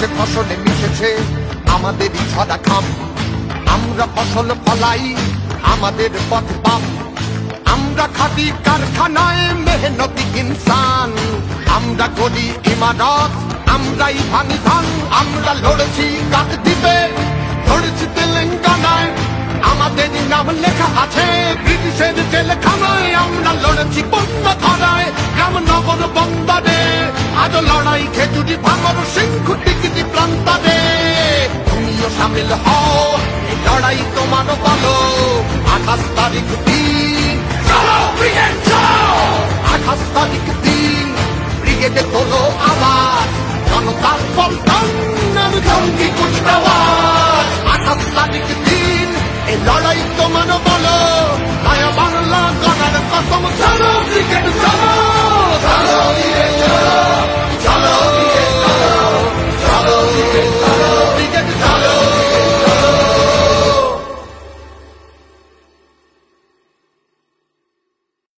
মিশেছে ফসলে মিশেছে আমাদেরই ছড়া খাম। আমরা ফসল ফলাই আমাদের পথ পাম। আমরা খাটি কারখানায় মেহনতি ইনসান। আমরা করি ইমারত, আমরাই ভাঙি ভাঙ। আমরা লড়েছি কাকদ্বীপে, লড়েছি তেলেঙ্গানায়, আমাদের নাম লেখা আছে ব্রিটিশের জেলখানায়। আমরা লড়েছি বন্যধারায়, রামনগর বন্দরে, আজ লড়াই খেজুরি ভাঙর সিংহ টিকিটি প্রান্তরে। তুমিও সামিল হও এই লড়াই তোমার বলো। 28 তারিখ দিন চলো ব্রিগেড যাও। 28 তারিখ দিন ব্রিগেডে তোলো আবার জনতার পল্টন জঙ্গি কুচকাওয়াজ। 28 তারিখ দিন এই লড়াই তোমার বলো। নয়া বাংলা গণার কসম চলো।